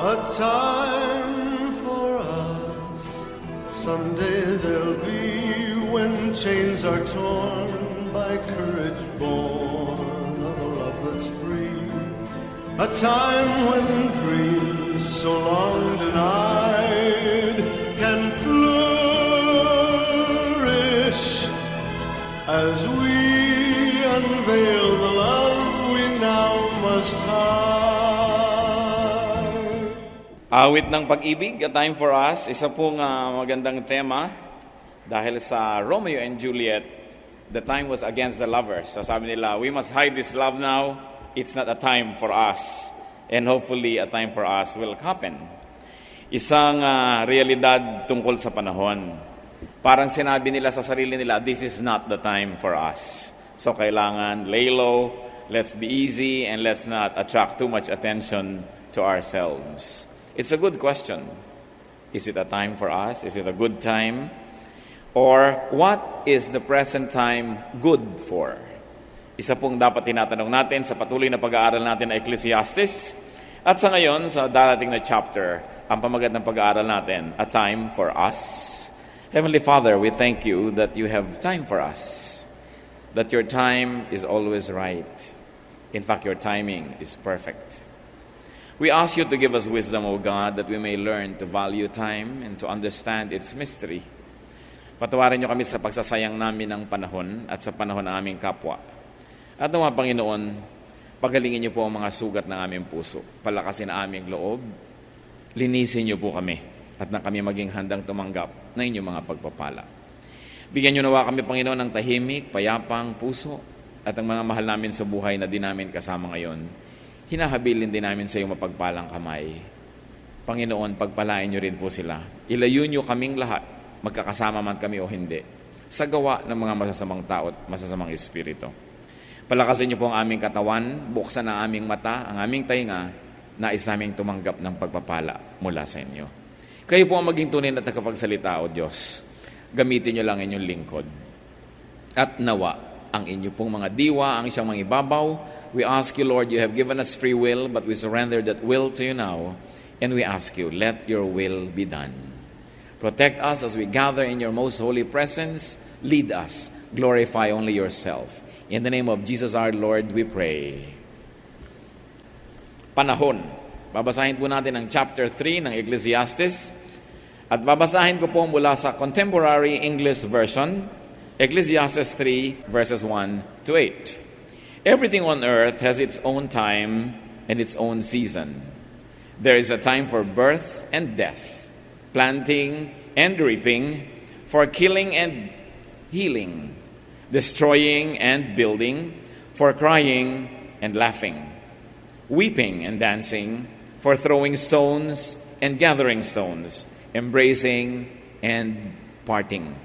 a time for us. Someday there'll be when chains are torn by courage born of a love that's free. A time when dreams so long denied can flourish as we unveil the love we now must hide. Awit ng pag-ibig, A Time for Us, isa pong magandang tema dahil sa Romeo and Juliet, the time was against the lovers. So sabi nila, we must hide this love now. It's not a time for us. And hopefully, a time for us will happen. Isang realidad tungkol sa panahon. Parang sinabi nila sa sarili nila, this is not the time for us. So kailangan lay low, let's be easy, and let's not attract too much attention to ourselves. It's a good question. Is it a time for us? Is it a good time? Or what is the present time good for? Isa pong dapat tinatanong natin sa patuloy na pag-aaral natin na Ecclesiastes. At sa ngayon, sa darating na chapter, ang pamagat ng pag-aaral natin, A Time for Us. Heavenly Father, we thank you that you have time for us. That your time is always right. In fact, your timing is perfect. We ask you to give us wisdom, O God, that we may learn to value time and to understand its mystery. Patawarin niyo kami sa pagsasayang namin ng panahon at sa panahon ng aming kapwa. At nawa, Panginoon, pagalingin niyo po ang mga sugat ng aming puso. Palakasin ang aming loob. Linisin niyo po kami at na kami maging handang tumanggap na inyong mga pagpapala. Bigyan niyo nawa kami, Panginoon, ng tahimik, payapang puso at ang mga mahal namin sa buhay na di namin kasama ngayon. Hinahabilin din namin sa iyong mapagpalang kamay. Panginoon, pagpalain niyo rin po sila. Ilayo niyo kaming lahat, magkakasama man kami o hindi, sa gawa ng mga masasamang tao at masasamang espiritu. Palakasin niyo po ang aming katawan, buksan ang aming mata, ang aming tainga, nais naming tumanggap ng pagpapala mula sa inyo. Kayo po ang maging tunay na tagapagsalita, O Diyos. Gamitin niyo lang inyong lingkod. At nawa, ang inyo pong mga diwa, ang isang mga ibabaw, we ask you, Lord, you have given us free will, but we surrender that will to you now, and we ask you, let your will be done. Protect us as we gather in your most holy presence. Lead us. Glorify only yourself. In the name of Jesus our Lord, we pray. Panahon. Babasahin po natin ang chapter 3 ng Ecclesiastes. At babasahin ko po mula sa Contemporary English Version, Ecclesiastes 3, verses 1 to 8. Everything on earth has its own time and its own season. There is a time for birth and death, planting and reaping, for killing and healing, destroying and building, for crying and laughing, weeping and dancing, for throwing stones and gathering stones, embracing and parting.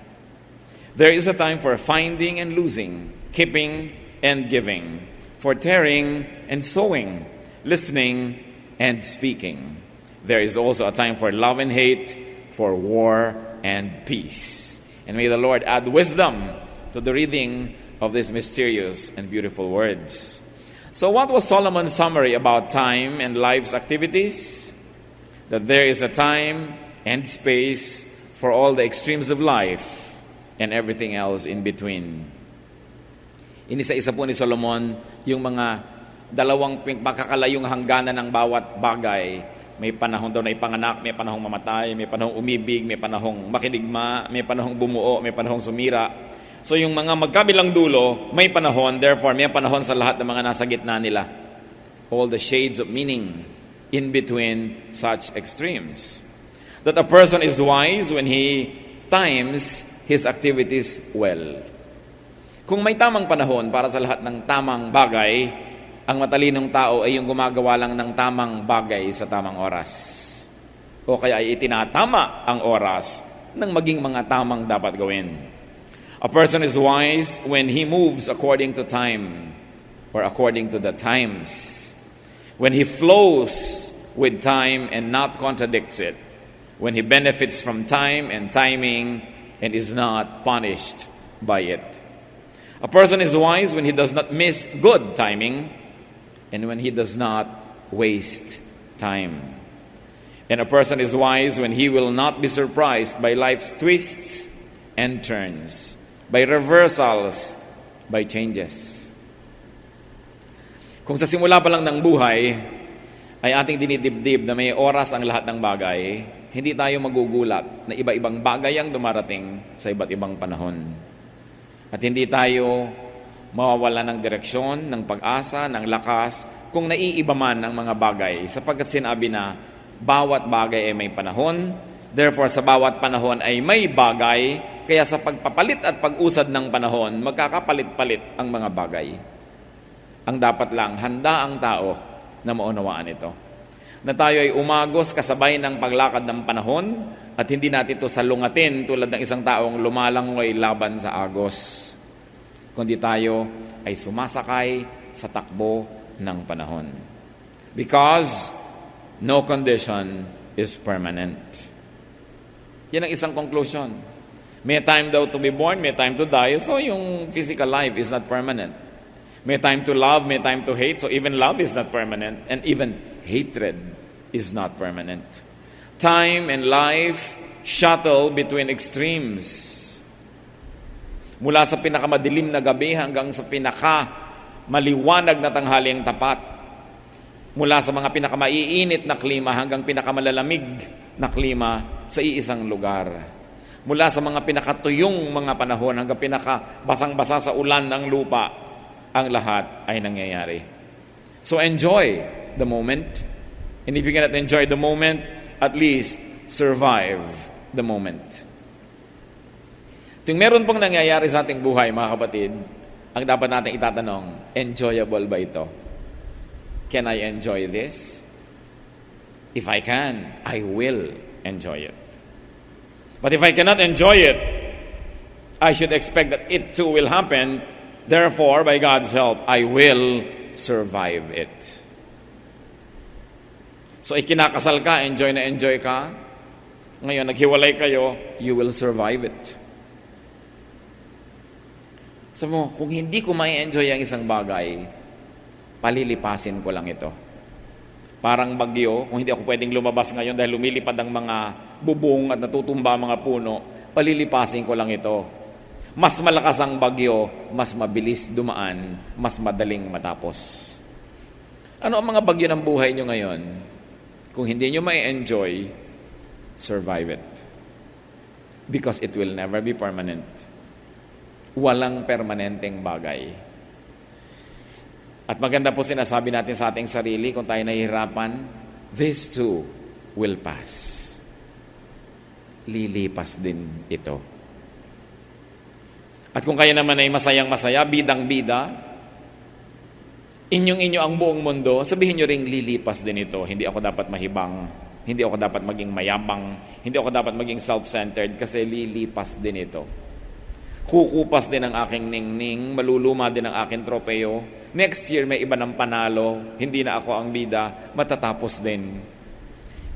There is a time for finding and losing, keeping and giving, for tearing and sowing, listening and speaking. There is also a time for love and hate, for war and peace. And may the Lord add wisdom to the reading of these mysterious and beautiful words. So what was Solomon's summary about time and life's activities? That there is a time and space for all the extremes of life and everything else in between. Inisa-isa po ni Solomon yung mga dalawang makakalayong hangganan ng bawat bagay. May panahon daw na ipanganak, may panahong mamatay, may panahong umibig, may panahong makidigma, may panahong bumuo, may panahong sumira. So yung mga magkabilang dulo, may panahon, therefore may panahon sa lahat ng mga nasa gitna nila. All the shades of meaning in between such extremes. That a person is wise when he times his activities well. Kung may tamang panahon para sa lahat ng tamang bagay, ang matalinong tao ay yung gumagawa lang ng tamang bagay sa tamang oras. O kaya ay itinatama ang oras ng maging mga tamang dapat gawin. A person is wise when he moves according to time or according to the times. When he flows with time and not contradicts it. When he benefits from time and timing and is not punished by it. A person is wise when he does not miss good timing and when he does not waste time. And a person is wise when he will not be surprised by life's twists and turns, by reversals, by changes. Kung sa simula pa lang ng buhay ay ating dinidibdib na may oras ang lahat ng bagay, hindi tayo magugulat na iba-ibang bagay ang dumarating sa iba't ibang panahon. At hindi tayo mawawala ng direksyon, ng pag-asa, ng lakas kung naiiba man ang mga bagay, sapagkat sinabi na bawat bagay ay may panahon, therefore sa bawat panahon ay may bagay, kaya sa pagpapalit at pag-usad ng panahon, magkakapalit-palit ang mga bagay. Ang dapat lang, handa ang tao na maunawaan ito. Na tayo ay umagos kasabay ng paglakad ng panahon at hindi natin ito salungatin tulad ng isang taong lumalangoy laban sa agos. Kundi tayo ay sumasakay sa takbo ng panahon. Because no condition is permanent. Yan ang isang conclusion. May time daw to be born, may time to die, so yung physical life is not permanent. May time to love, may time to hate, so even love is not permanent, and even hatred is not permanent. Time and life shuttle between extremes. Mula sa pinakamadilim na gabi hanggang sa pinakamaliwanag na tanghaliang tapat. Mula sa mga pinakamaiinit na klima hanggang pinakamalalamig na klima sa iisang lugar. Mula sa mga pinakatuyong mga panahon hanggang pinakabasang-basa sa ulan ng lupa, ang lahat ay nangyayari. So enjoy the moment. And if you cannot enjoy the moment, at least survive the moment. Kung meron pong nangyayari sa ating buhay, mga kapatid, ang dapat natin itatanong, enjoyable ba ito? Can I enjoy this? If I can, I will enjoy it. But if I cannot enjoy it, I should expect that it too will happen. Therefore, by God's help, I will survive it. So, ikinakasal ka, enjoy na enjoy ka. Ngayon, naghiwalay kayo, you will survive it. Sabi mo, kung hindi ko ma-enjoy ang isang bagay, palilipasin ko lang ito. Parang bagyo, kung hindi ako pwedeng lumabas ngayon dahil lumilipad ang mga bubong at natutumba ang mga puno, palilipasin ko lang ito. Mas malakas ang bagyo, mas mabilis dumaan, mas madaling matapos. Ano ang mga bagyo ng buhay nyo ngayon? Kung hindi nyo ma-enjoy, survive it. Because it will never be permanent. Walang permanenteng bagay. At maganda po sinasabi natin sa ating sarili kung tayo nahihirapan, this too will pass. Lilipas din ito. At kung kayo naman ay masayang-masaya, bidang-bida, inyong-inyo ang buong mundo, sabihin nyo ring lilipas din ito. Hindi ako dapat mahibang, hindi ako dapat maging mayabang, hindi ako dapat maging self-centered kasi lilipas din ito. Kukupas din ang aking ningning, maluluma din ang aking tropeo. Next year may iba ng panalo, hindi na ako ang bida, matatapos din.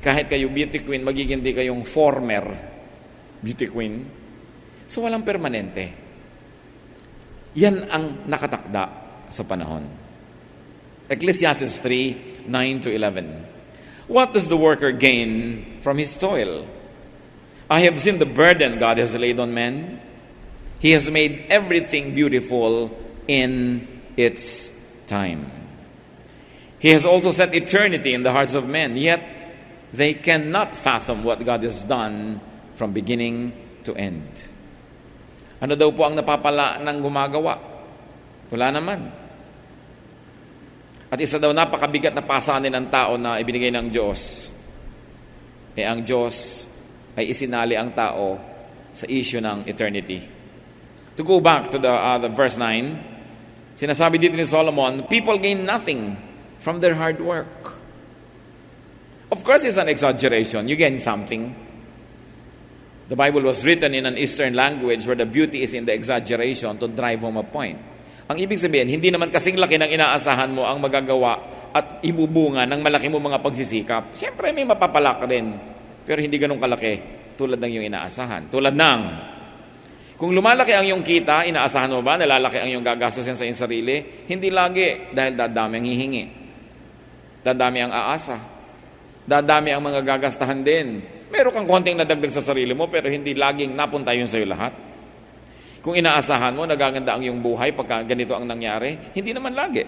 Kahit kayo beauty queen, magiging di kayong former beauty queen. So walang permanente. Yan ang nakatakda sa panahon. Ecclesiastes 3:9-11. What does the worker gain from his toil? I have seen the burden God has laid on men. He has made everything beautiful in its time. He has also set eternity in the hearts of men, yet they cannot fathom what God has done from beginning to end. Ano daw po ang napapala ng gumagawa? Wala naman. At isa daw napakabigat na pasanin ng tao na ibinigay ng Diyos. Ang Diyos ay isinali ang tao sa issue ng eternity. To go back to the verse 9, sinasabi dito ni Solomon, people gain nothing from their hard work. Of course, it's an exaggeration. You gain something. The Bible was written in an Eastern language where the beauty is in the exaggeration to drive home a point. Ang ibig sabihin, hindi naman kasing laki ng inaasahan mo ang magagawa at ibubunga ng malaki mo mga pagsisikap. Siyempre, may mapapalak rin. Pero hindi ganun kalaki tulad ng iyong inaasahan. Tulad ng, kung lumalaki ang iyong kita, inaasahan mo ba na lalaki ang iyong gagastusin sa iyong sarili? Hindi lagi, dahil dadami ang hihingi. Dadami ang aasa. Dadami ang mga gagastahan din. Meron kang konting nadagdag sa sarili mo, pero hindi laging napunta yun sa'yo lahat. Kung inaasahan mo, nagaganda ang iyong buhay pagka ganito ang nangyari, hindi naman lagi.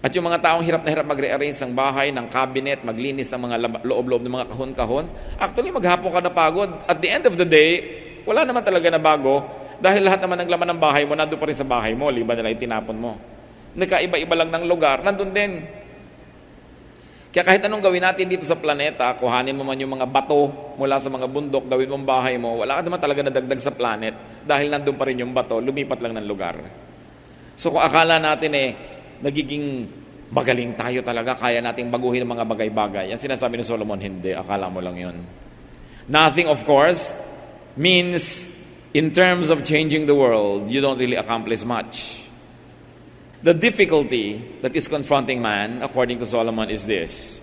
At yung mga taong hirap na hirap mag-rearrange ng bahay, ng cabinet, maglinis ng mga loob-loob ng mga kahon-kahon, actually maghapon ka na pagod. At the end of the day, wala naman talaga na bago, dahil lahat naman ng laman ng bahay mo, nandun pa rin sa bahay mo, liban nila itinapon mo. Nagkaiba-iba lang ng lugar, nandun din. Kaya kahit anong gawin natin dito sa planeta, kuhanin mo man yung mga bato mula sa mga bundok, gawin mong bahay mo, wala ka naman talaga nadagdag sa planet dahil nandun pa rin yung bato, lumipat lang ng lugar. So kung akala natin nagiging magaling tayo talaga, kaya nating baguhin ang mga bagay-bagay. Yan sinasabi ni Solomon, hindi, akala mo lang yun. Nothing, of course, means in terms of changing the world, you don't really accomplish much. The difficulty that is confronting man, according to Solomon, is this: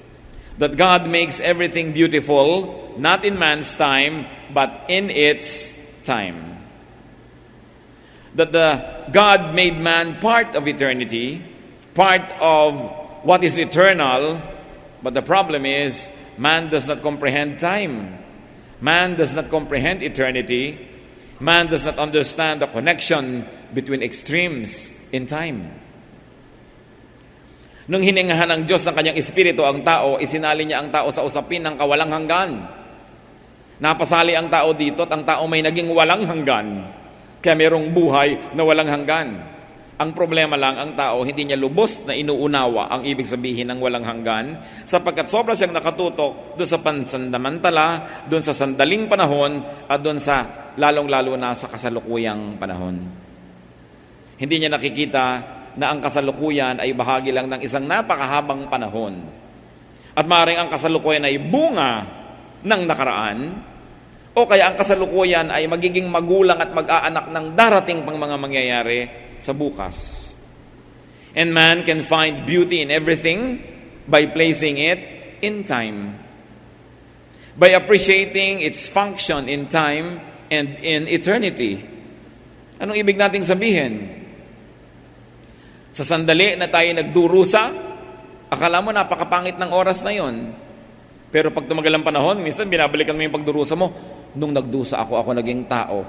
that God makes everything beautiful, not in man's time, but in its time. That God made man part of eternity, part of what is eternal, but the problem is, man does not comprehend time. Man does not comprehend eternity. Man does not understand the connection between extremes in time. Nung hiningahan ng Diyos ng kanyang espiritu ang tao, isinali niya ang tao sa usapin ng kawalang hanggan. Napasali ang tao dito at ang tao may naging walang hanggan. Kaya mayroong buhay na walang hanggan. Ang problema lang, ang tao hindi niya lubos na inuunawa ang ibig sabihin ng walang hanggan, sapagkat sobra siyang nakatutok doon sa pansandamantala, doon sa sandaling panahon, at doon sa lalong-lalo na sa kasalukuyang panahon. Hindi niya nakikita na ang kasalukuyan ay bahagi lang ng isang napakahabang panahon. At maaaring ang kasalukuyan ay bunga ng nakaraan, o kaya ang kasalukuyan ay magiging magulang at mag-aanak ng darating pang mga mangyayari sa bukas. And man can find beauty in everything by placing it in time. By appreciating its function in time and in eternity. Anong ibig nating sabihin? Sa sandali na tayo nagdurusa, akala mo napakapangit ng oras na yon. Pero pag tumagal ang panahon, minsan binabalikan mo yung pagdurusa mo. Nung nagdusa ako naging tao.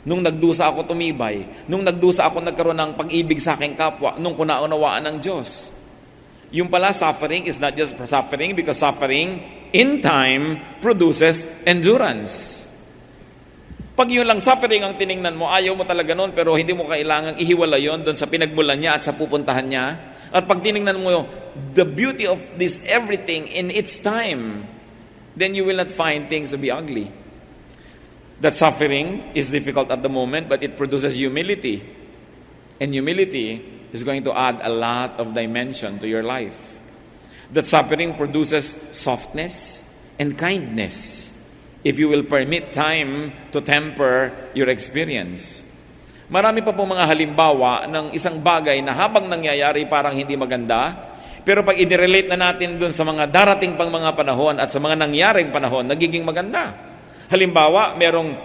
Nung nagdusa ako tumibay. Nung nagdusa ako nagkaroon ng pag-ibig sa aking kapwa. Nung kunaunawaan ng Diyos. Yung pala, suffering is not just suffering, because suffering in time produces endurance. Pag yun lang suffering ang tiningnan mo, ayaw mo talaga nun, pero hindi mo kailangang ihiwala yon doon sa pinagmulan niya at sa pupuntahan niya. At pag tiningnan mo the beauty of this everything in its time, then you will not find things to be ugly. That suffering is difficult at the moment, but it produces humility. And humility is going to add a lot of dimension to your life. That suffering produces softness and kindness, if you will permit time to temper your experience. Marami pa pong mga halimbawa ng isang bagay na habang nangyayari parang hindi maganda, pero pag i-relate na natin dun sa mga darating pang mga panahon at sa mga nangyaring panahon, nagiging maganda. Halimbawa, merong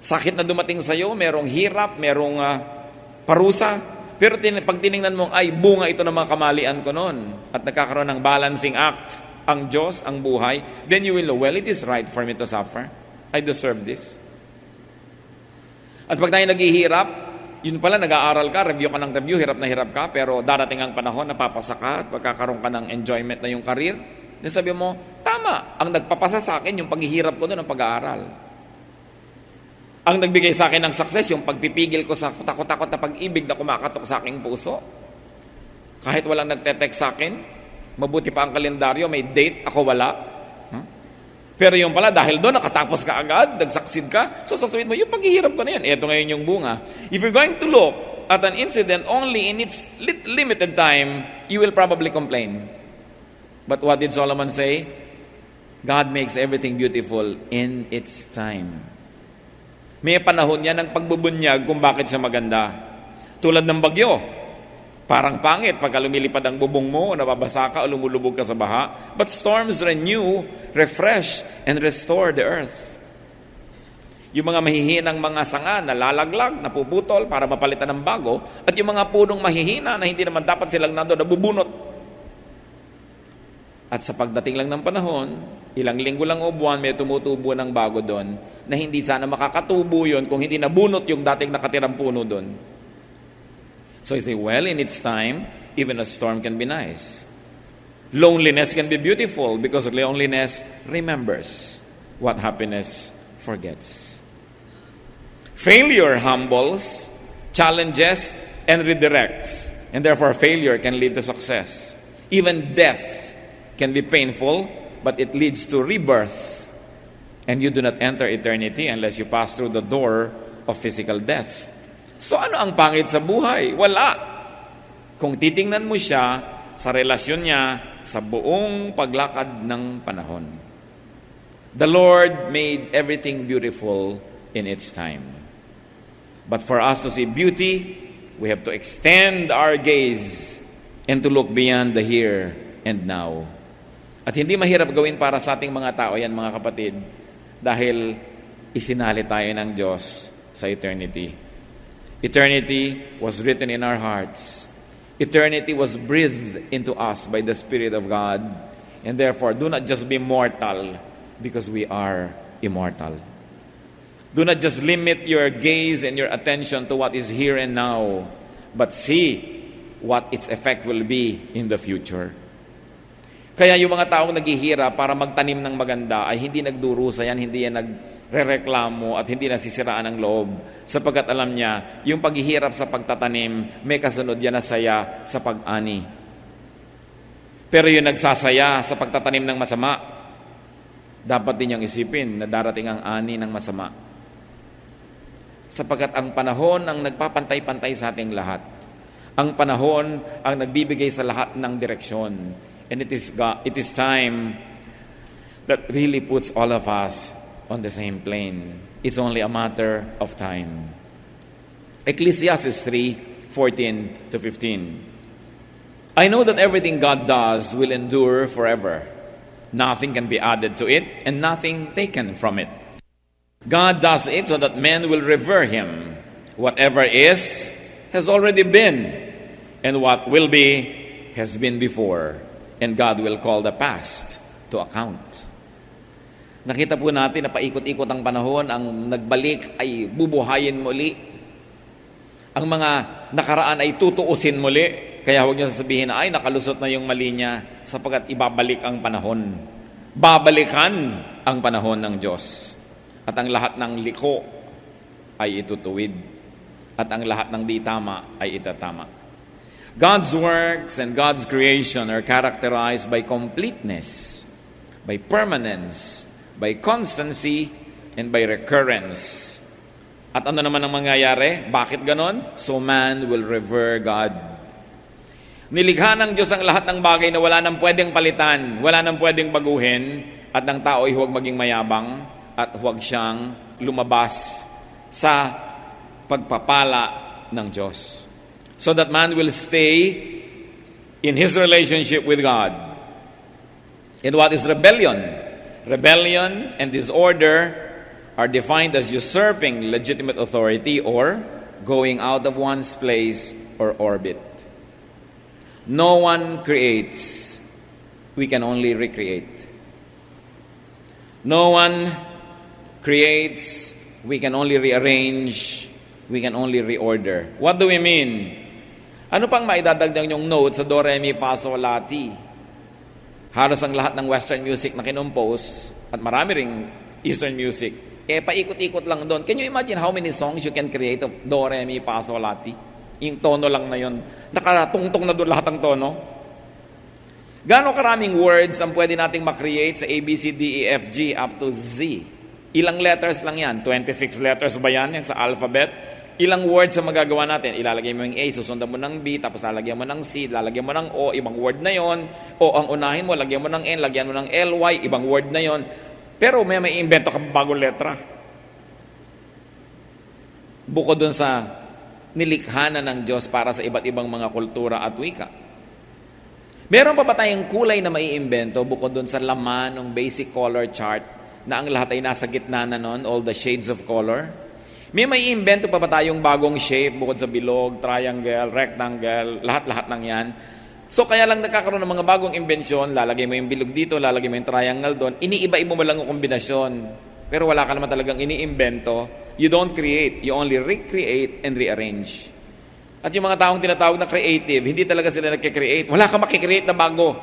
sakit na dumating sa iyo, merong hirap, merong parusa, pero pag tiningnan mo, ay bunga ito ng mga kamalian ko noon, at nagkakaroon ng balancing act ang Diyos, ang buhay, then you will know, well, it is right for me to suffer. I deserve this. At pag tayo naghihirap, yun pala, nag-aaral ka, review ka ng review, hirap na hirap ka, pero darating ang panahon, napapasa ka, at magkakaroon ka ng enjoyment na yung career, then sabi mo, tama, ang nagpapasa sa akin, yung paghihirap ko doon, ang pag-aaral. Ang nagbigay sa akin ng success, yung pagpipigil ko sa takot-takot na pag-ibig na kumakatok sa aking puso. Kahit walang nagte-text sa akin, mabuti pa ang kalendaryo, may date, ako wala. Pero yung pala, dahil doon, nakatapos ka agad, nagsucceed ka, so sasabihin mo, yung paghihirap ko na yan, eto ngayon yung bunga. If you're going to look at an incident only in its limited time, you will probably complain. But what did Solomon say? God makes everything beautiful in its time. May panahon yan ng pagbubunyag kung bakit siya maganda. Tulad ng bagyo. Parang pangit pagka lumilipad ang bubong mo, o nababasa ka, o lumulubog ka sa baha. But storms renew, refresh, and restore the earth. Yung mga mahihinang mga sanga na lalaglag, napuputol para mapalitan ng bago, at yung mga punong mahihina na hindi naman dapat silang nandun, nabubunot. At sa pagdating lang ng panahon, ilang linggo lang o buwan, may tumutubo ng bago doon na hindi sana makakatubo yun kung hindi nabunot yung dating nakatirang puno doon. So you say, well, in its time, even a storm can be nice. Loneliness can be beautiful because loneliness remembers what happiness forgets. Failure humbles, challenges, and redirects. And therefore, failure can lead to success. Even death can be painful, but it leads to rebirth. And you do not enter eternity unless you pass through the door of physical death. So ano ang pangit sa buhay? Wala. Kung titingnan mo siya sa relasyon niya sa buong paglakad ng panahon. The Lord made everything beautiful in its time. But for us to see beauty, we have to extend our gaze and to look beyond the here and now. At hindi mahirap gawin para sa ating mga tao yan, mga kapatid, dahil isinali tayo ng Diyos sa eternity. Eternity was written in our hearts. Eternity was breathed into us by the Spirit of God. And therefore, do not just be mortal because we are immortal. Do not just limit your gaze and your attention to what is here and now, but see what its effect will be in the future. Kaya yung mga taong naghihirap para magtanim ng maganda ay hindi nagdurusa yan, hindi yan nagrereklamo at hindi nasisiraan ang loob. Sapagkat alam niya, yung paghihirap sa pagtatanim, may kasunod yan na saya sa pag-ani. Pero yung nagsasaya sa pagtatanim ng masama, dapat din niyang isipin na darating ang ani ng masama. Sapagkat ang panahon ang nagpapantay-pantay sa ating lahat. Ang panahon ang nagbibigay sa lahat ng direksyon. And it is time that really puts all of us on the same plane. It's only a matter of time. Ecclesiastes 3:14-15. I know that everything God does will endure forever. Nothing can be added to it and nothing taken from it. God does it so that men will revere Him. Whatever is, has already been, and what will be, has been before. And God will call the past to account. Nakita po natin na paikot-ikot ang panahon, ang nagbalik ay bubuhayin muli. Ang mga nakaraan ay tutuusin muli. Kaya huwag niyo sasabihin na, ay, nakalusot na yung mali niya, sapagkat ibabalik ang panahon. Babalikan ang panahon ng Diyos. At ang lahat ng liko ay itutuwid. At ang lahat ng di tama ay itatama. God's works and God's creation are characterized by completeness, by permanence, by constancy, and by recurrence. At ano naman ang mangyayari? Bakit ganon? So man will revere God. Nilikha ng Diyos ang lahat ng bagay na wala nang pwedeng palitan, wala nang pwedeng baguhin, at ng tao ay huwag maging mayabang, at huwag siyang lumabas sa pagpapala ng Diyos. So that man will stay in his relationship with God. And what is rebellion? Rebellion and disorder are defined as usurping legitimate authority or going out of one's place or orbit. No one creates. We can only recreate. No one creates. We can only rearrange. We can only reorder. What do we mean? Ano pang maidadagdag yung note sa do, re, mi, fa, sol, la, ti? Halos ang lahat ng Western music na kinumpose at marami ring Eastern music, paikot-ikot lang doon. Can you imagine how many songs you can create of do, re, mi, fa, sol, la, ti? Yung tono lang na yun. Nakatungtong na doon lahat ng tono. Gaano karaming words ang pwede nating makreate sa A, B, C, D, E, F, G up to Z? Ilang letters lang yan? 26 letters ba yan sa alphabet? Ilang words ang magagawa natin? Ilalagay mo yung A, susundan mo ng B, tapos lalagyan mo ng C, lalagyan mo ng O, ibang word na yon. O ang unahin mo, lagyan mo ng N, lagyan mo ng LY, ibang word na yon. Pero may invento ka bagong letra. Bukod dun sa nilikha na ng Diyos para sa iba't ibang mga kultura at wika. Meron pa ba tayong kulay na maiimbento bukod dun sa laman ng basic color chart na ang lahat ay nasa gitna na nun, all the shades of color? May invento pa ba tayong bagong shape bukod sa bilog, triangle, rectangle, lahat-lahat ng yan? So kaya lang nagkakaroon ng mga bagong imbensyon, lalagay mo yung bilog dito, lalagay mo yung triangle doon, iniiba-iba mo lang ang kombinasyon. Pero wala ka naman talagang iniimbento. You don't create, you only recreate and rearrange. At yung mga taong tinatawag na creative, hindi talaga sila nagkikreate. Wala kang makikreate na bago.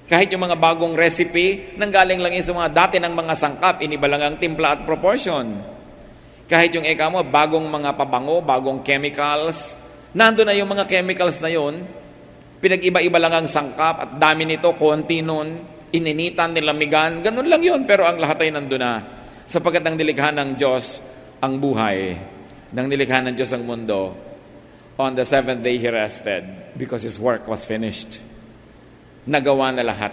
Kahit yung mga bagong recipe, nanggaling lang yun sa mga dati ng mga sangkap, iniba lang ang timpla at proportion. Kahit yung bagong mga pabango, bagong chemicals, nando na yung mga chemicals na yun, pinag-iba-iba lang ang sangkap at dami nito, konti nun, ininitan, nilamigan, ganun lang yun. Pero ang lahat ay nandun na. Sapagkat ang nilikha ng Diyos ang buhay, nang nilikha ng Diyos ang mundo, on the seventh day He rested because His work was finished. Nagawa na lahat.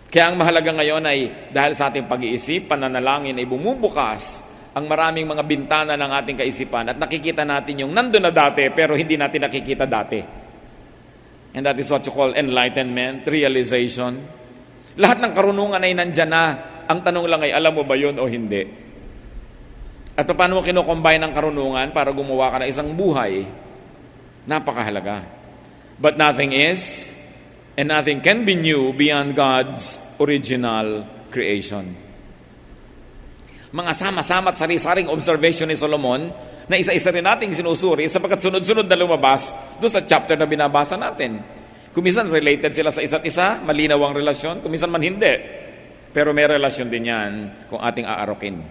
Kaya ang mahalaga ngayon ay dahil sa ating pag-iisip, pananalangin ay bumubukas ang maraming mga bintana ng ating kaisipan at nakikita natin yung nandun na dati pero hindi natin nakikita dati. And that is what you call enlightenment, realization. Lahat ng karunungan ay nandyan na. Ang tanong lang ay, alam mo ba yun o hindi? At paano mo kinocombine ang karunungan para gumawa ka ng isang buhay? Napakahalaga. But nothing is, and nothing can be new beyond God's original creation. Mga sama-sama at sari-saring observation ni Solomon na isa-isa rin nating sinusuri sapagkat sunod-sunod na lumabas doon sa chapter na binabasa natin. Kuminsan related sila sa isa't isa, malinaw ang relasyon, kuminsan man hindi. Pero may relasyon din yan kung ating aarokin.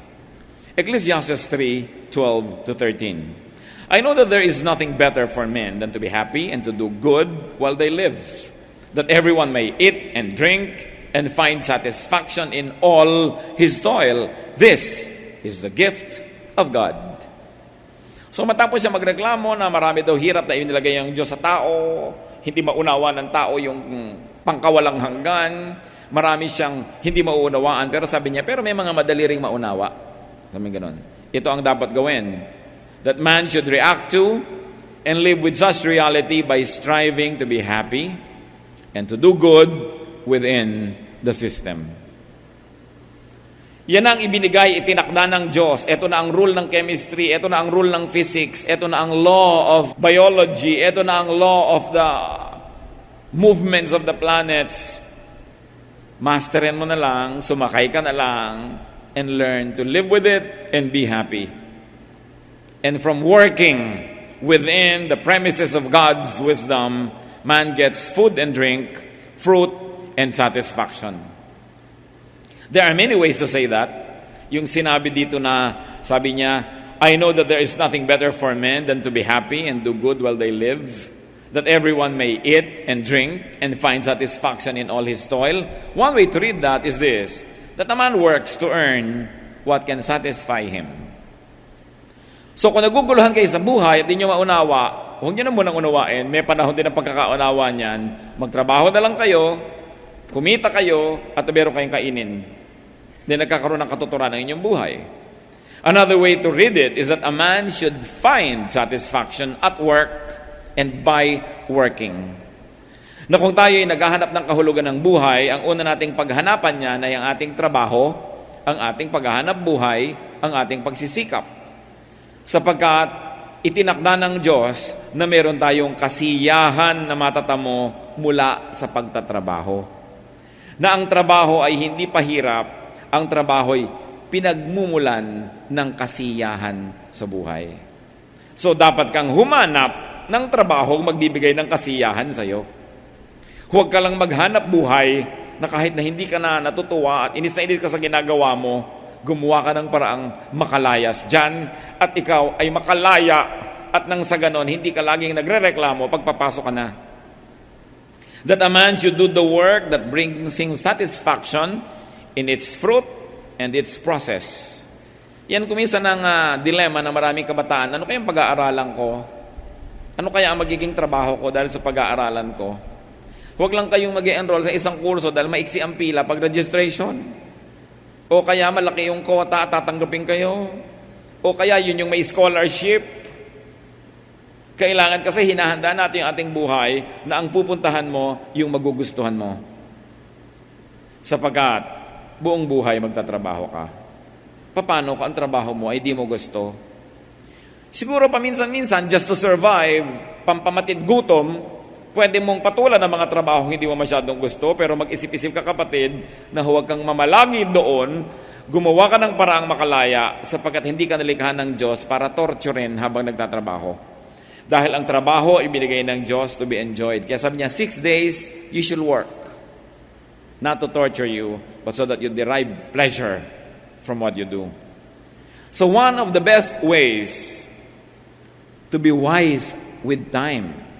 Ecclesiastes 3:12-13. I know that there is nothing better for men than to be happy and to do good while they live, that everyone may eat and drink and find satisfaction in all his toil. This is the gift of God. So matapos siya magreklamo na marami daw hirap na inilagay ang Diyos sa tao, hindi maunawa ng tao yung pangkawalang hanggan, marami siyang hindi mauunawaan, pero sabi niya, pero may mga madali ring maunawa. Sabi ganon. Ito ang dapat gawin. That man should react to and live with such reality by striving to be happy and to do good within the system. Yan ang ibinigay, itinakda ng Diyos. Ito na ang rule ng chemistry, ito na ang rule ng physics, ito na ang law of biology, ito na ang law of the movements of the planets. Masterin mo na lang, sumakay ka na lang, and learn to live with it and be happy. And from working within the premises of God's wisdom, man gets food and drink, fruit and satisfaction. There are many ways to say that. Yung sinabi dito na, sabi niya, I know that there is nothing better for men than to be happy and do good while they live, that everyone may eat and drink and find satisfaction in all his toil. One way to read that is this, that a man works to earn what can satisfy him. So kung naguguluhan kayo sa buhay at di nyo maunawa, huwag nyo na munang unawain, may panahon din ang pagkakaunawa niyan, magtrabaho na lang kayo, kumita kayo, at meron kayong kainin. Then nagkakaroon ng katuturan ng inyong buhay. Another way to read it is that a man should find satisfaction at work and by working. Na kung tayo ay naghahanap ng kahulugan ng buhay, ang una nating paghanapan niyan ay ang ating trabaho, ang ating paghahanap buhay, ang ating pagsisikap. Sapagkat itinakda ng Diyos na meron tayong kasiyahan na matatamo mula sa pagtatrabaho. Na ang trabaho ay hindi pahirap, ang trabaho ay pinagmumulan ng kasiyahan sa buhay. So dapat kang humanap ng trabaho magbibigay ng kasiyahan sa iyo. Huwag ka lang maghanap buhay na kahit na hindi ka na natutuwa at inis na inis ka sa ginagawa mo, gumawa ka ng paraang makalayas dyan at ikaw ay makalaya at nang sa ganon, hindi ka laging nagre-reklamo pagpapasok ka na. That a man should do the work that brings him satisfaction in its fruit and its process. Yan kuminsan ang dilema ng maraming kabataan. Ano kayang pag-aaralan ko? Ano kaya ang magiging trabaho ko dahil sa pag-aaralan ko? Huwag lang kayong mag-enroll sa isang kurso dahil maiksi ang pila pag registration. O kaya malaki yung quota at tatanggapin kayo. O kaya yun yung may scholarship. Kailangan kasi hinahanda natin yung ating buhay na ang pupuntahan mo yung magugustuhan mo. Sapagkat buong buhay magtatrabaho ka. Paano kung ang trabaho mo ay di mo gusto? Siguro paminsan-minsan just to survive, pampamatid gutom, Pwede mong patulan ang mga trabaho hindi mo masyadong gusto, pero mag-isip-isip ka kapatid na huwag kang mamalagi doon, gumawa ka ng paraang makalaya sapagkat hindi ka nalikha ng Diyos para torturin habang nagtatrabaho. Dahil ang trabaho ibinigay ng Diyos to be enjoyed. Kaya sabi niya, 6 days you should work. Not to torture you, but so that you derive pleasure from what you do. So one of the best ways to be wise with time,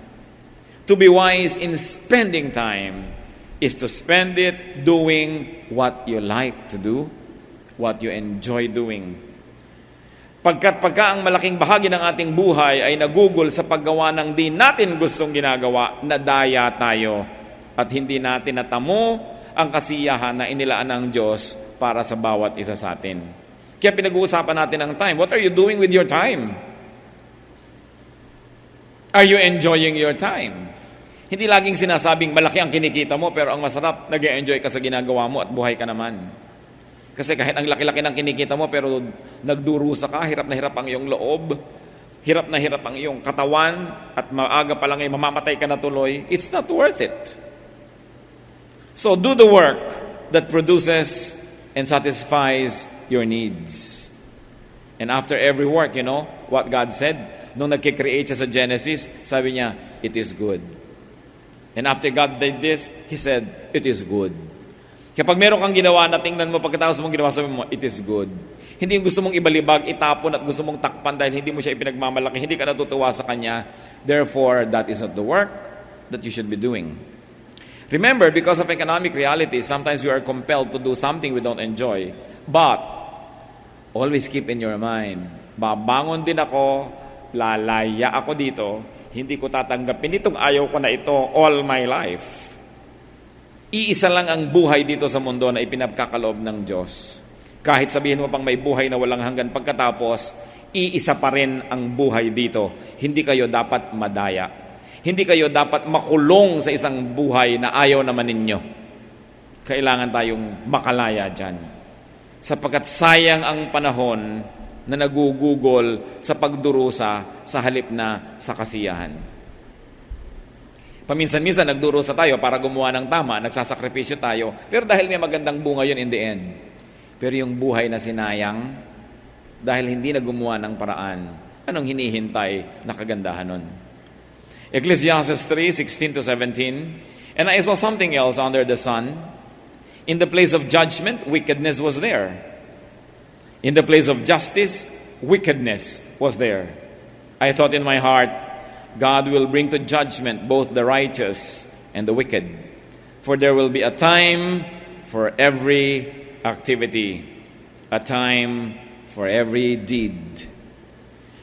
to be wise in spending time, is to spend it doing what you like to do, what you enjoy doing. Pagka ang malaking bahagi ng ating buhay ay nagugol sa paggawa ng di natin gustong ginagawa, nadaya tayo at hindi natin natamo ang kasiyahan na inilaan ng Diyos para sa bawat isa sa atin. Kaya pinag-uusapan natin ang time. What are you doing with your time? Are you enjoying your time? Hindi laging sinasabing malaki ang kinikita mo pero ang masarap, nag-enjoy ka sa ginagawa mo at buhay ka naman. Kasi kahit ang laki-laki ng kinikita mo pero nagdurusa ka, hirap na hirap ang iyong loob, hirap na hirap ang iyong katawan at maaga pa lang ay mamamatay ka na tuloy, it's not worth it. So do the work that produces and satisfies your needs. And after every work, you know, what God said, nung nagkikreate siya sa Genesis, sabi niya, it is good. And after God did this, He said, it is good. Kapag meron kang ginawa na tingnan mo, pagkatapos mong ginawa, sabi mo, it is good. Hindi yung gusto mong ibalibag, itapon at gusto mong takpan dahil hindi mo siya ipinagmamalaki, hindi ka natutuwa sa Kanya. Therefore, that is not the work that you should be doing. Remember, because of economic reality, sometimes we are compelled to do something we don't enjoy. But, always keep in your mind, babangon din ako, lalaya ako dito, hindi ko tatanggapin itong ayaw ko na ito all my life. Iisa lang ang buhay dito sa mundo na ipinagkakaloob ng Diyos. Kahit sabihin mo pang may buhay na walang hanggan pagkatapos, iisa pa rin ang buhay dito. Hindi kayo dapat madaya. Hindi kayo dapat makulong sa isang buhay na ayaw naman ninyo. Kailangan tayong makalaya dyan. Sapagkat sayang ang panahon na nagugugol sa pagdurusa sa halip na sa kasiyahan. Paminsan-minsan nagdurusa tayo para gumawa ng tama, nagsasakripisyo tayo, pero dahil may magandang bunga yun in the end. Pero yung buhay na sinayang, dahil hindi na gumawa ng paraan, anong hinihintay na kagandahan nun? Ecclesiastes 3:16-17, and I saw something else under the sun. In the place of judgment, wickedness was there. In the place of justice, wickedness was there. I thought in my heart, God will bring to judgment both the righteous and the wicked. For there will be a time for every activity, a time for every deed.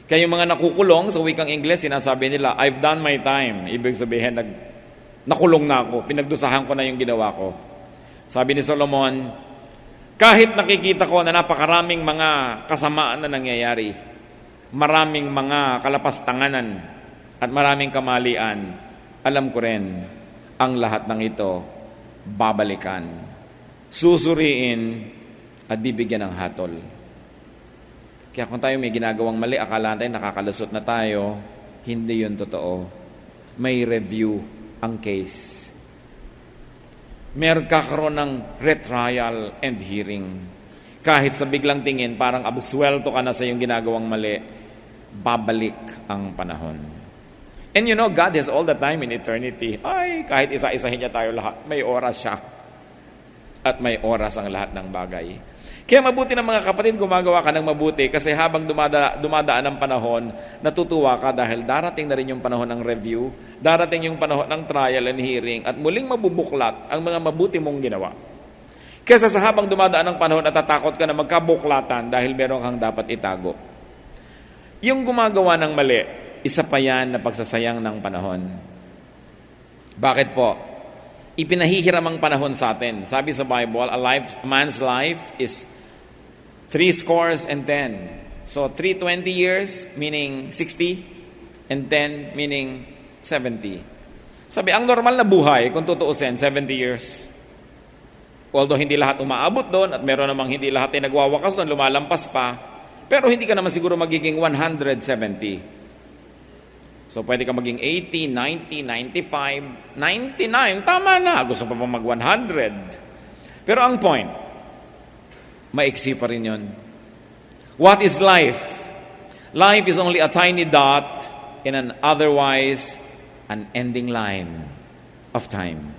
Kaya yung mga nakukulong sa wikang Ingles, sinasabi nila, I've done my time. Ibig sabihin, nakulong na ako, pinagdusahan ko na yung ginawa ko. Sabi ni Solomon, kahit nakikita ko na napakaraming mga kasamaan na nangyayari, maraming mga kalapastanganan at maraming kamalian, alam ko rin, ang lahat ng ito, babalikan, susuriin, at bibigyan ng hatol. Kaya kung tayo may ginagawang mali, akala natin nakakalusot na tayo, hindi yun totoo. May review ang case. Meron kakaroon ng retrial and hearing. Kahit sa biglang tingin, parang absuelto ka na sa iyong ginagawang mali, babalik ang panahon. And you know, God has all the time in eternity. Ay, kahit isa-isahin niya tayo lahat, may oras siya. At may oras ang lahat ng bagay. Kaya mabuti ng mga kapatid, gumagawa ka ng mabuti kasi habang dumadaan ang panahon, natutuwa ka dahil darating na rin yung panahon ng review, darating yung panahon ng trial and hearing, at muling mabubuklat ang mga mabuti mong ginawa. Kesa sa habang dumadaan ang panahon, natatakot ka na magkabuklatan dahil meron kang dapat itago. Yung gumagawa ng mali, isa pa yan na pagsasayang ng panahon. Bakit po? Ipinahihiram ang panahon sa atin. Sabi sa Bible, a man's life is 70. So 320 years, meaning 60, and 10, meaning 70. Sabi, ang normal na buhay, kung tutuusin, 70 years. Although hindi lahat umaabot doon, at meron namang hindi lahat ay nagwawakas doon, lumalampas pa, pero hindi ka naman siguro magiging 170. So pwede ka maging 80, 90, 95, 99, tama na. Gusto pa mag 100. Pero ang point, maiksi pa rin yun. What is life? Life is only a tiny dot in an otherwise unending line of time,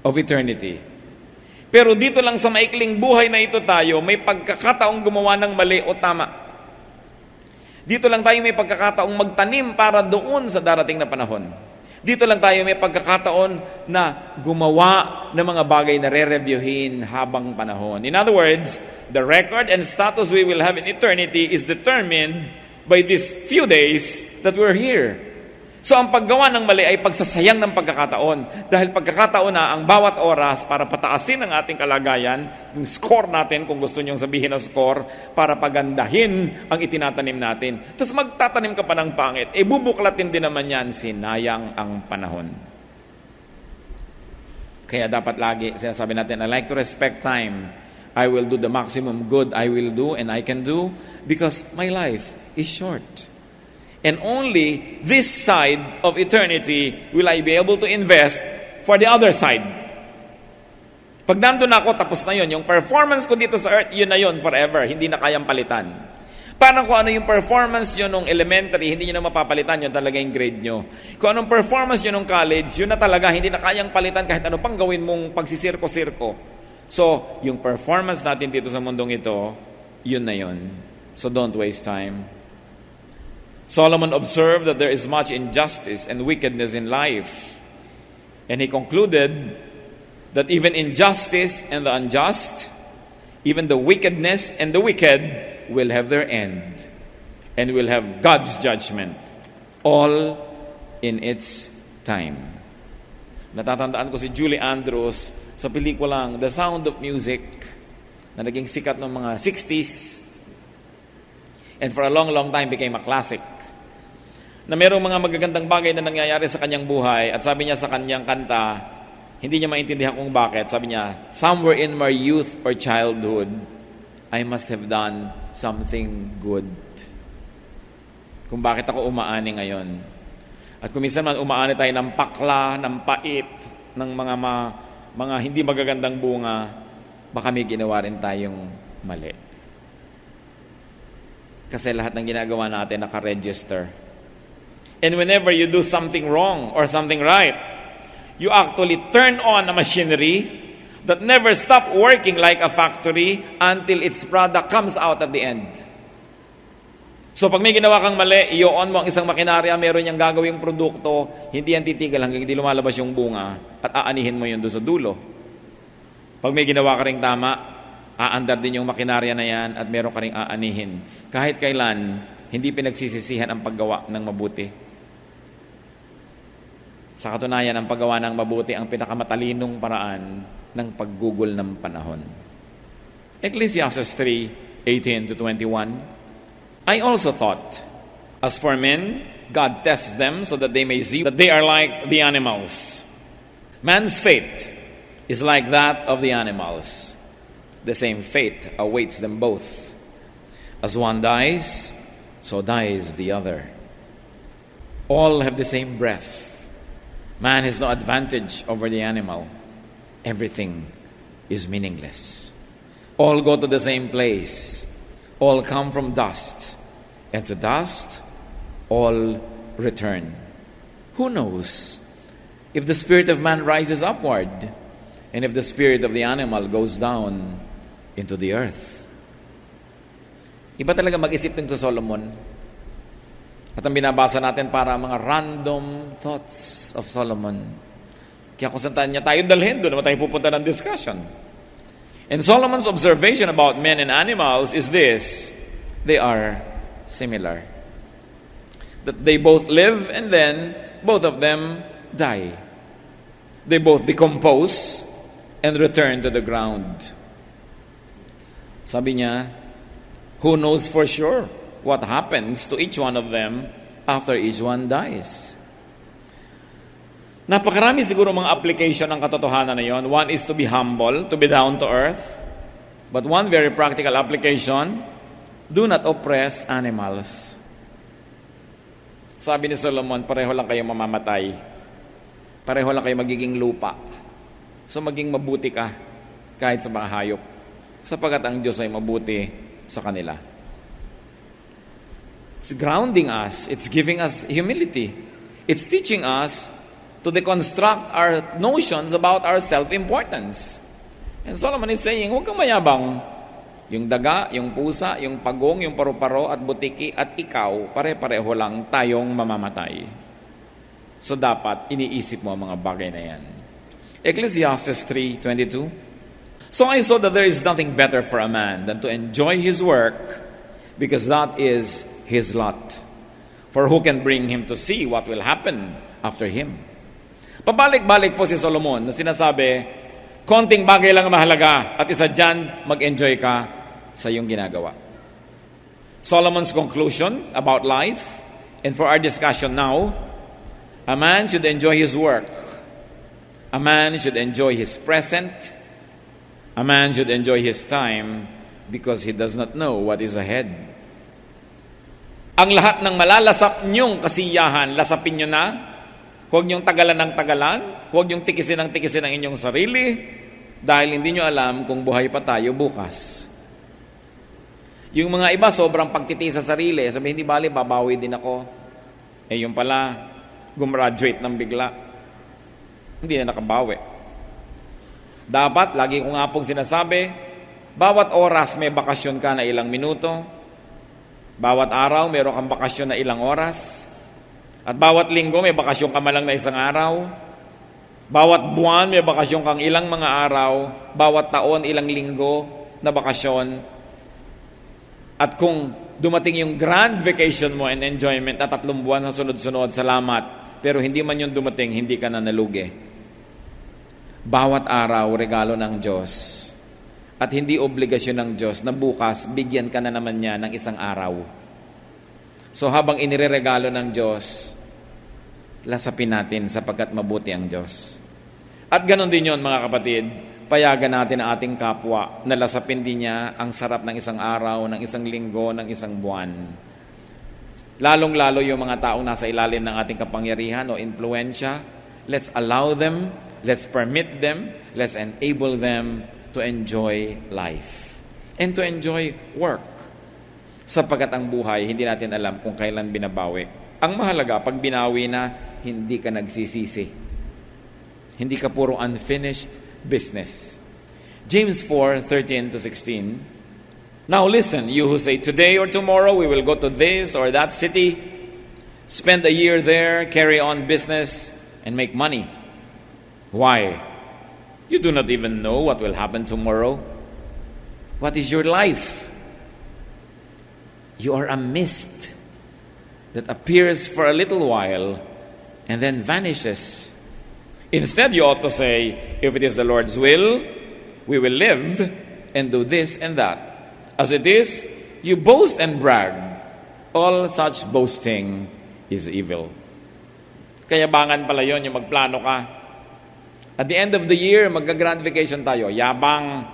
of eternity. Pero dito lang sa maikling buhay na ito tayo, may pagkakataong gumawa ng mali o tama. Dito lang tayo may pagkakataong magtanim para doon sa darating na panahon. Dito lang tayo may pagkakataon na gumawa ng mga bagay na re-reviewin habang panahon. In other words, the record and status we will have in eternity is determined by these few days that we're here. So ang paggawa ng mali ay pagsasayang ng pagkakataon. Dahil pagkakataon na ang bawat oras para pataasin ang ating kalagayan, yung score natin, kung gusto niyong sabihin na score, para pagandahin ang itinatanim natin. Tapos magtatanim ka pa ng pangit, bubuklatin din naman yan, sinayang ang panahon. Kaya dapat lagi, sinasabi natin, I like to respect time. I will do the maximum good I will do and I can do because my life is short. And only this side of eternity will I be able to invest for the other side. Pag nandun ako, tapos na yun. Yung performance ko dito sa earth, yun na yun forever. Hindi na kayang palitan. Parang kung ano yung performance nyo nung elementary, hindi nyo na mapapalitan, yun talaga yung grade nyo. Kung anong performance nyo nung college, yun na talaga, hindi na kayang palitan kahit ano pang gawin mong pagsisirko-sirko. So, yung performance natin dito sa mundong ito, yun na yun. So don't waste time. Solomon observed that there is much injustice and wickedness in life. And he concluded that even injustice and the unjust, even the wickedness and the wicked will have their end and will have God's judgment, all in its time. Natatandaan ko si Julie Andrews sa pelikulang The Sound of Music na naging sikat noong mga 60s and for a long, long time became a classic. Na merong mga magagandang bagay na nangyayari sa kanyang buhay at sabi niya sa kanyang kanta, hindi niya maintindihan kung bakit. Sabi niya, somewhere in my youth or childhood, I must have done something good. Kung bakit ako umaani ngayon. At kung minsan man umaani tayo ng pakla, ng pait, ng mga hindi magagandang bunga, baka may ginawa rin tayong mali. Kasi lahat ng ginagawa natin naka-register. And whenever you do something wrong or something right, you actually turn on a machinery that never stop working like a factory until its product comes out at the end. So pag may ginawa kang mali, i-on mo ang isang makinarya, meron niyang gagawing produkto, hindi yan titigil hanggang hindi lumalabas yung bunga at aanihin mo yun doon sa dulo. Pag may ginawa ka ring tama, aandar din yung makinarya na yan at meron ka ring aanihin. Kahit kailan, hindi pinagsisisihan ang paggawa ng mabuti. Sa katunayan, ang paggawa ng mabuti ang pinakamatalinong paraan ng paggugol ng panahon. Ecclesiastes 3:18-21. I also thought, as for men, God tests them so that they may see that they are like the animals. Man's fate is like that of the animals. The same fate awaits them both. As one dies, so dies the other. All have the same breath. Man has no advantage over the animal. Everything is meaningless. All go to the same place. All come from dust. And to dust, all return. Who knows if the spirit of man rises upward and if the spirit of the animal goes down into the earth? Iba talaga mag-isip ng to Solomon. At ang binabasa natin para mga random thoughts of Solomon. Kaya kung saan niya tayo dalhin, doon naman tayo pupunta ng discussion. And Solomon's observation about men and animals is this: they are similar. That they both live and then both of them die. They both decompose and return to the ground. Sabi niya, who knows for sure what happens to each one of them after each one dies? Napakarami siguro mga application ng katotohanan na yon. One is to be humble, to be down to earth. But one very practical application, do not oppress animals. Sabi ni Solomon, pareho lang kayo mamamatay. Pareho lang kayo magiging lupa. So maging mabuti ka kahit sa mga hayop, sapagkat ang Diyos ay mabuti sa kanila. It's grounding us. It's giving us humility. It's teaching us to deconstruct our notions about our self-importance. And Solomon is saying, huwag kang mayabang. Yung daga, yung pusa, yung pagong, yung paru-paro at butiki at ikaw, pare-pareho lang tayong mamamatay. So dapat iniisip mo ang mga bagay na yan. Ecclesiastes 3:22. So I saw that there is nothing better for a man than to enjoy his work, because that is his lot. For who can bring him to see what will happen after him? Pabalik-balik po si Solomon na sinasabi, konting bagay lang mahalaga at isa dyan, mag-enjoy ka sa iyong ginagawa. Solomon's conclusion about life, and for our discussion now, a man should enjoy his work. A man should enjoy his present. A man should enjoy his time because he does not know what is ahead. Ang lahat ng malalasap niyong kasiyahan, lasapin niyo na. Huwag niyong tagalan ng tagalan. Huwag niyong tikisin ng tikisin ang inyong sarili dahil hindi niyo alam kung buhay pa tayo bukas. Yung mga iba, sobrang pagtitiis sa sarili. Sabi, hindi bali, babawi din ako. Yung pala, gumraduate ng bigla. Hindi na nakabawi. Dapat, lagi ko nga pong sinasabi, bawat oras may bakasyon ka na ilang minuto. Bawat araw, meron kang bakasyon na ilang oras. At bawat linggo, may bakasyon ka malang na isang araw. Bawat buwan, may bakasyon kang ilang mga araw. Bawat taon, ilang linggo na bakasyon. At kung dumating yung grand vacation mo and enjoyment na 3 buwan sa sunod-sunod, salamat. Pero hindi man yung dumating, hindi ka na nalugi. Bawat araw, regalo ng Diyos. At hindi obligasyon ng Diyos na bukas, bigyan ka na naman niya ng isang araw. So habang inireregalo ng Diyos, lasapin natin sapagkat mabuti ang Diyos. At ganon din yon mga kapatid, payagan natin ang ating kapwa na lasapin din niya ang sarap ng isang araw, ng isang linggo, ng isang buwan. Lalong-lalo yung mga taong nasa ilalim ng ating kapangyarihan o influensya, let's allow them, let's permit them, let's enable them to enjoy life and to enjoy work. Sapagkat ang buhay, hindi natin alam kung kailan binabawi. Ang mahalaga, pag binawi na, hindi ka nagsisisi. Hindi ka puro unfinished business. James 4:13-16. Now listen, you who say, today or tomorrow we will go to this or that city, spend a year there, carry on business, and make money. Why? You do not even know what will happen tomorrow. What is your life? You are a mist that appears for a little while and then vanishes. Instead, you ought to say, if it is the Lord's will, we will live and do this and that. As it is, you boast and brag. All such boasting is evil. Kayabangan pala yun, yung magplano ka. At the end of the year, magka-grand vacation tayo. Yabang,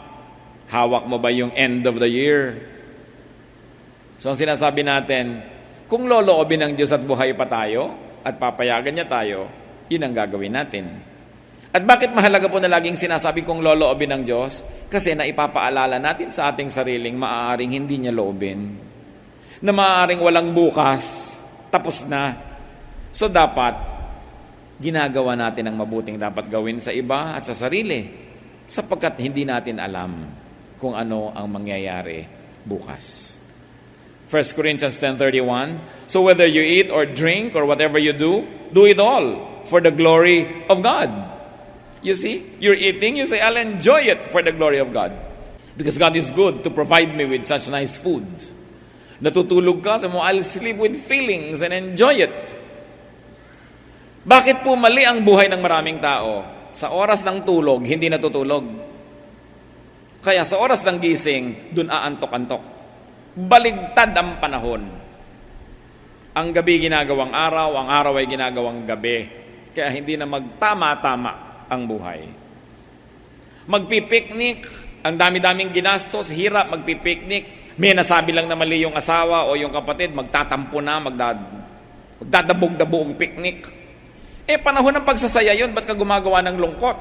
hawak mo ba yung end of the year? So ang sinasabi natin, kung loloobin ng Diyos at buhay pa tayo, at papayagan niya tayo, yun ang gagawin natin. At bakit mahalaga po na laging sinasabi kong loloobin ng Diyos? Kasi naipapaalala natin sa ating sariling maaaring hindi niya loobin. Na maaaring walang bukas, tapos na. So dapat, ginagawa natin ang mabuting dapat gawin sa iba at sa sarili. Sapagkat hindi natin alam kung ano ang mangyayari bukas. 1 Corinthians 10:31, so whether you eat or drink or whatever you do it all for the glory of God. You see, you're eating, you say, I'll enjoy it for the glory of God. Because God is good to provide me with such nice food. Natutulog ka, sabi mo, I'll sleep with feelings and enjoy it. Bakit po mali ang buhay ng maraming tao? Sa oras ng tulog, hindi natutulog. Kaya sa oras ng gising, dun aantok-antok. Baligtad ang panahon. Ang gabi ginagawang araw, ang araw ay ginagawang gabi. Kaya hindi na magtama-tama ang buhay. Magpipiknik, ang dami-daming ginastos, hirap magpipiknik. May nasabi lang na mali yung asawa o yung kapatid, magtatampo na, Magdadabog-dabog picnic. Panahon ng pagsasaya yun, ba't ka gumagawa ng lungkot?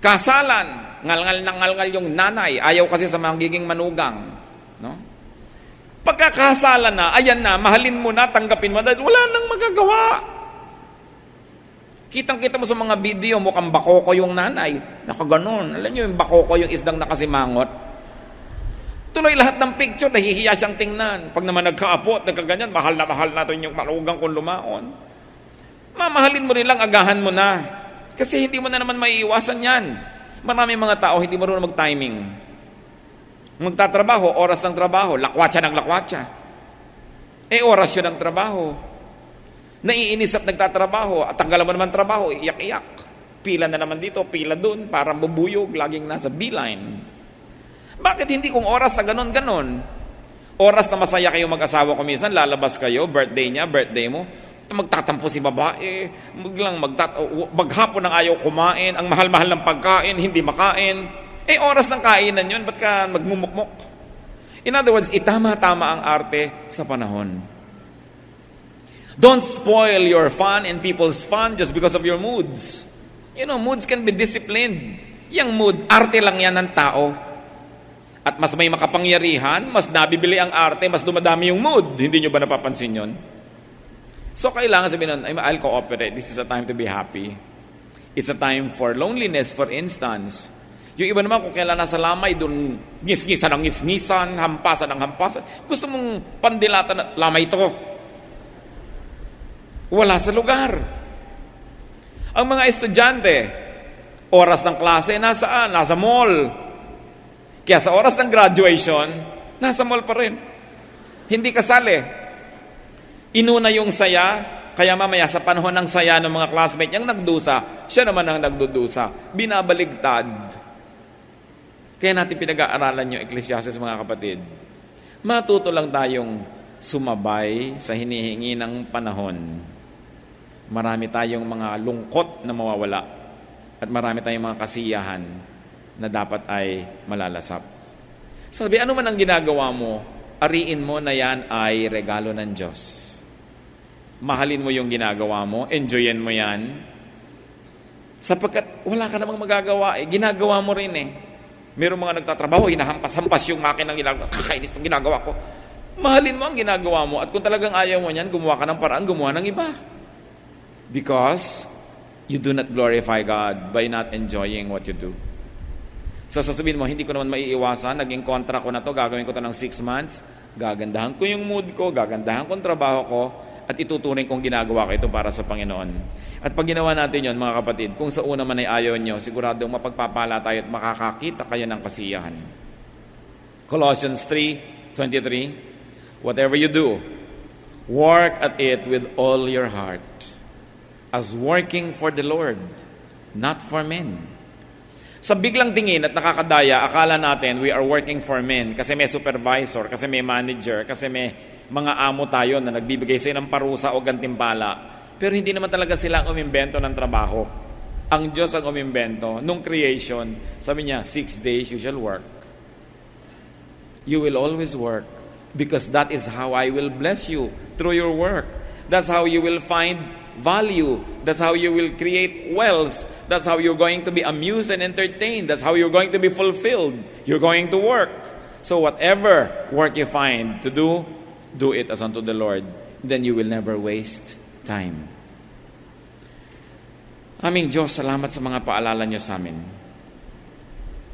Kasalan, ngalngal na ngalngal yung nanay, ayaw kasi sa magiging manugang. No? Pagkakasalan na, ayan na, mahalin mo na, tanggapin mo, dahil wala nang magagawa. Kitang-kita mo sa mga video, mukhang bakoko yung nanay. Nakaganon. Alam nyo yung bakoko, yung isdang nakasimangot. Tuloy lahat ng picture, nahihiya siyang tingnan. Pag naman nagkaapot, nagkaganyan, mahal na mahal natin yung manugang kung lumaon. Mamahalin mo rin lang, agahan mo na. Kasi hindi mo na naman maiiwasan yan. Maraming mga tao, hindi marunong mag-timing. Magtatrabaho, oras ng trabaho, lakwatsa ng lakwatsa. Oras yun ang trabaho. Naiinis at nagtatrabaho, at tanggalan mo naman trabaho, iyak-iyak. Pila na naman dito, pila dun, parang bubuyog, laging nasa beeline. Bakit hindi kung oras na ganon-ganon? Oras na masaya kayo mag-asawa ko minsan, lalabas kayo, birthday niya, birthday mo, magtatampo si babae, maghapon ng ayaw kumain, ang mahal-mahal ng pagkain, hindi makain. Oras ng kainan yun, ba't ka magmumukmok? In other words, itama-tama ang arte sa panahon. Don't spoil your fun and people's fun just because of your moods. You know, moods can be disciplined. Yang mood, arte lang yan ng tao. At mas may makapangyarihan, mas nabibili ang arte, mas dumadami yung mood. Hindi nyo ba napapansin yun? So, kailangan sabihin nun, I'll cooperate. This is a time to be happy. It's a time for loneliness, for instance. Yung iba naman, kung kailan nasa lamay, doon ngis-ngisan ng ngis-ngisan, hampasan ng hampasan. Gusto mong pandilatan na, lamay to. Wala sa lugar. Ang mga estudyante, oras ng klase, nasaan? Nasa mall. Kaya sa oras ng graduation, nasa mall pa rin. Hindi kasali. Inuna yung saya, kaya mamaya sa panahon ng saya ng mga classmate niyang nagdusa, siya naman ang nagdudusa. Binabaligtad. Kaya natin pinag-aaralan yung Ecclesiastes, mga kapatid. Matuto lang tayong sumabay sa hinihingi ng panahon. Marami tayong mga lungkot na mawawala at marami tayong mga kasiyahan na dapat ay malalasap. Sabi, ano man ang ginagawa mo, ariin mo na yan ay regalo ng Diyos. Mahalin mo yung ginagawa mo, enjoyin mo yan. Sapagkat wala ka namang magagawa, ginagawa mo rin eh. Mayroong mga nagtatrabaho, hinahampas-hampas yung makinang ginagawa, kakainis itong ginagawa ko. Mahalin mo ang ginagawa mo at kung talagang ayaw mo yan, gumawa ka ng paraan, gumawa ng iba. Because you do not glorify God by not enjoying what you do. So sasabihin mo, hindi ko naman maiiwasan, naging kontra ko na to, gagawin ko to ng 6 months, gagandahan ko yung mood ko, gagandahan ko yung trabaho ko, at ituturing kong ginagawa ko ito para sa Panginoon. At pag ginawa natin yon, mga kapatid, kung sa una man ay ayaw nyo, siguradong mapagpapala tayo at makakakita kayo ng kasiyahan. Colossians 3:23, whatever you do, work at it with all your heart, as working for the Lord, not for men. Sa biglang tingin at nakakadaya, akala natin we are working for men kasi may supervisor, kasi may manager, kasi may mga amo tayo na nagbibigay sa'yo ng parusa o gantimpala. Pero hindi naman talaga sila ang umimbento ng trabaho. Ang Diyos ang umimbento. Nung creation, sabi niya, 6 days you shall work. You will always work because that is how I will bless you through your work. That's how you will find value. That's how you will create wealth. That's how you're going to be amused and entertained. That's how you're going to be fulfilled. You're going to work. So whatever work you find to do it as unto the Lord. Then you will never waste time. Aming Diyos, salamat sa mga paalala niyo sa amin.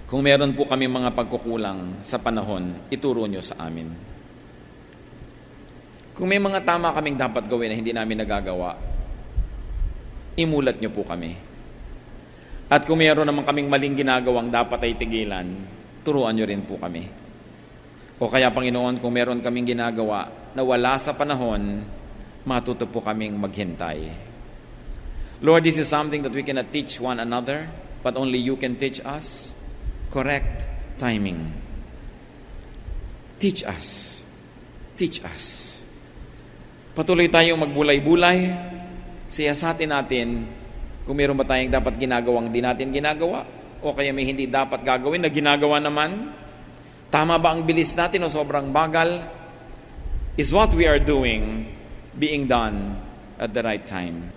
Kung meron po kami mga pagkukulang sa panahon, ituro niyo sa amin. Kung may mga tama kaming dapat gawin na hindi namin nagagawa, imulat niyo po kami. At kung meron naman kaming maling ginagawang dapat ay tigilan, turuan niyo rin po kami. O kaya, Panginoon, kung meron kaming ginagawa na wala sa panahon, matuto po kaming maghintay. Lord, this is something that we cannot teach one another, but only you can teach us. Correct timing. Teach us. Teach us. Patuloy tayong magbulay-bulay. Siyasatin natin kung meron ba tayong dapat ginagawang di natin ginagawa, o kaya may hindi dapat gagawin na ginagawa naman. Tama ba ang bilis natin o sobrang bagal? is what we are doing being done at the right time?